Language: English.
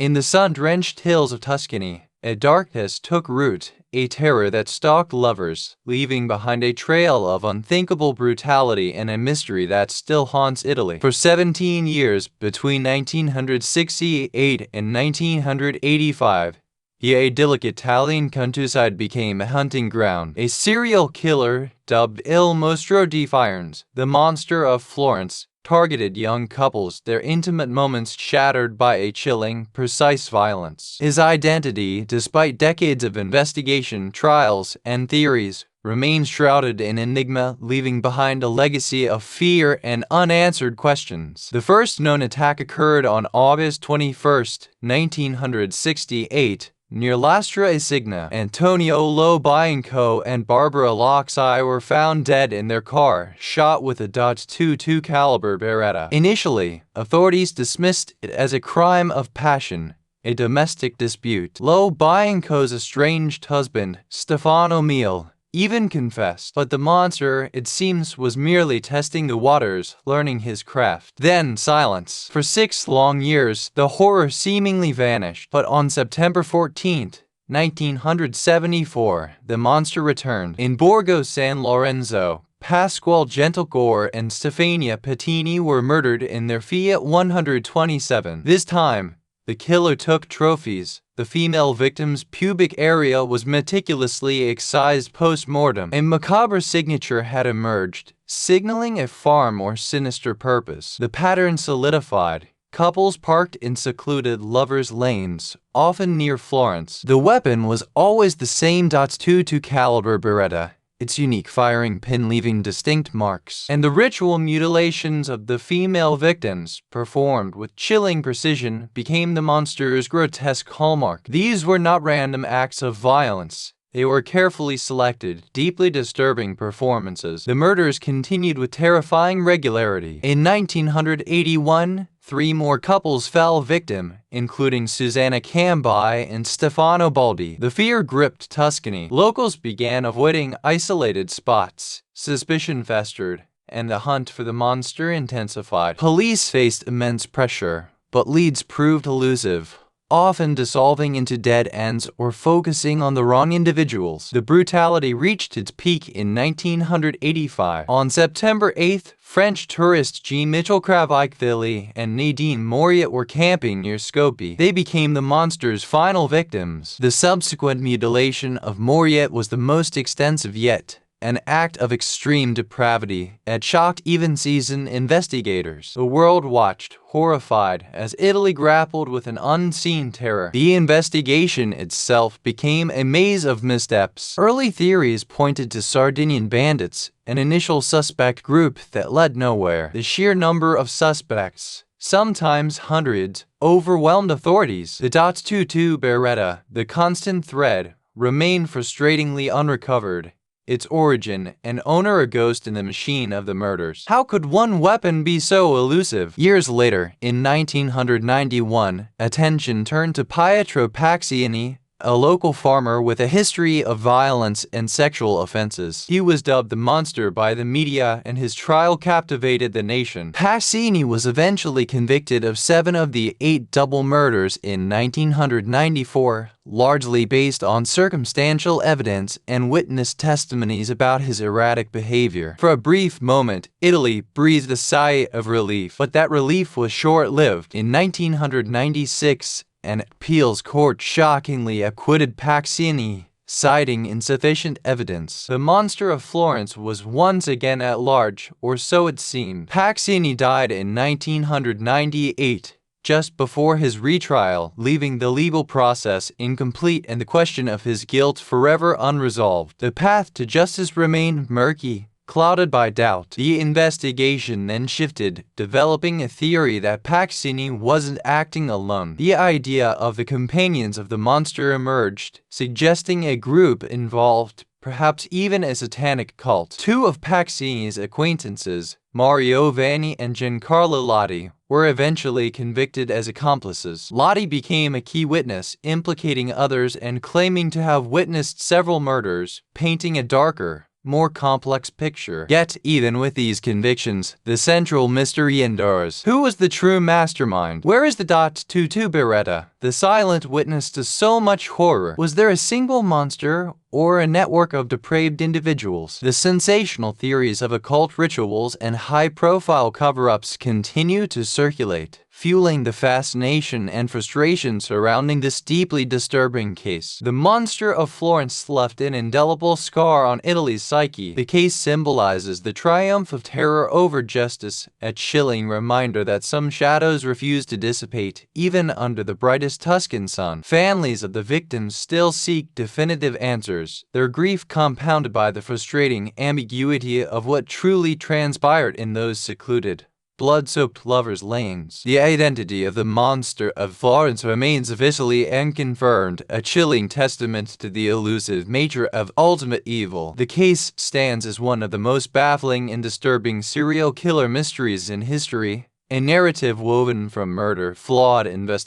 In the sun-drenched hills of Tuscany, a darkness took root, a terror that stalked lovers, leaving behind a trail of unthinkable brutality and a mystery that still haunts Italy. For 17 years, between 1968 and 1985, the idyllic Italian countryside became a hunting ground. A serial killer, dubbed Il Mostro di Florence, the monster of Florence, targeted young couples, their intimate moments shattered by a chilling, precise violence. His identity, despite decades of investigation, trials, and theories, remains shrouded in enigma, leaving behind a legacy of fear and unanswered questions. The first known attack occurred on August 21, 1968, near Lastra e Signa. Antonio Lo Bianco and Barbara Loxi were found dead in their car, shot with a .22 caliber Beretta. Initially, authorities dismissed it as a crime of passion, a domestic dispute. Lo Bianco's estranged husband, Stefano Miele, even confessed, but the monster, it seems, was merely testing the waters, learning his craft. Then silence. For 6 long years, the horror seemingly vanished, but on September 14, 1974, the monster returned. In Borgo San Lorenzo, Pasquale Gentilcore and Stefania Pettini were murdered in their Fiat 127. This time, the killer took trophies. The female victim's pubic area was meticulously excised post-mortem. A macabre signature had emerged, signaling a far more sinister purpose. The pattern solidified. Couples parked in secluded lovers' lanes, often near Florence. The weapon was always the same .22 caliber Beretta, its unique firing pin leaving distinct marks, and the ritual mutilations of the female victims, performed with chilling precision, became the monster's grotesque hallmark. These were not random acts of violence. They were carefully selected, deeply disturbing performances. The murders continued with terrifying regularity. In 1981, 3 more couples fell victim, including Susanna Cambi and Stefano Baldi. The fear gripped Tuscany. Locals began avoiding isolated spots. Suspicion festered, and the hunt for the monster intensified. Police faced immense pressure, but leads proved elusive, often dissolving into dead ends or focusing on the wrong individuals. The brutality reached its peak in 1985. On September 8th, French tourists Jean Michel Cravicvili and Nadine Moriot were camping near Skopje. They became the monster's final victims. The subsequent mutilation of Moriot was the most extensive yet, an act of extreme depravity that shocked even seasoned investigators. The world watched, horrified, as Italy grappled with an unseen terror. The investigation itself became a maze of missteps. Early theories pointed to Sardinian bandits, an initial suspect group that led nowhere. The sheer number of suspects, sometimes hundreds, overwhelmed authorities. The .22 Beretta, the constant thread, remained frustratingly unrecovered. Its origin, an owner a ghost in the machine of the murders. How could one weapon be so elusive? Years later, in 1991, attention turned to Pietro Paxiani, a local farmer with a history of violence and sexual offenses. He was dubbed the monster by the media, and his trial captivated the nation. Paxiani was eventually convicted of 7 of the 8 double murders in 1994, largely based on circumstantial evidence and witness testimonies about his erratic behavior. For a brief moment, Italy breathed a sigh of relief, but that relief was short-lived. In 1996, an appeals court shockingly acquitted Paxiani, citing insufficient evidence. The monster of Florence was once again at large, or so it seemed. Paxiani died in 1998, just before his retrial, leaving the legal process incomplete and the question of his guilt forever unresolved. The path to justice remained murky, clouded by doubt. The investigation then shifted, developing a theory that Paxiani wasn't acting alone. The idea of the companions of the monster emerged, suggesting a group involved, perhaps even a satanic cult. 2 of Paxiani's acquaintances, Mario Vanni and Giancarlo Lotti, were eventually convicted as accomplices. Lotti became a key witness, implicating others and claiming to have witnessed several murders, painting a darker, more complex picture. Yet, even with these convictions, the central mystery endures. Who was the true mastermind? Where is the .22 Beretta, the silent witness to so much horror? Was there a single monster or a network of depraved individuals? The sensational theories of occult rituals and high-profile cover-ups continue to circulate, fueling the fascination and frustration surrounding this deeply disturbing case. The monster of Florence left an indelible scar on Italy's psyche. The case symbolizes the triumph of terror over justice, a chilling reminder that some shadows refuse to dissipate, even under the brightest Tuscan sun. Families of the victims still seek definitive answers, their grief compounded by the frustrating ambiguity of what truly transpired in those secluded, blood-soaked lovers' lanes. The identity of the monster of Florence remains officially unconfirmed, a chilling testament to the elusive nature of ultimate evil. The case stands as one of the most baffling and disturbing serial killer mysteries in history, a narrative woven from murder, flawed investigation,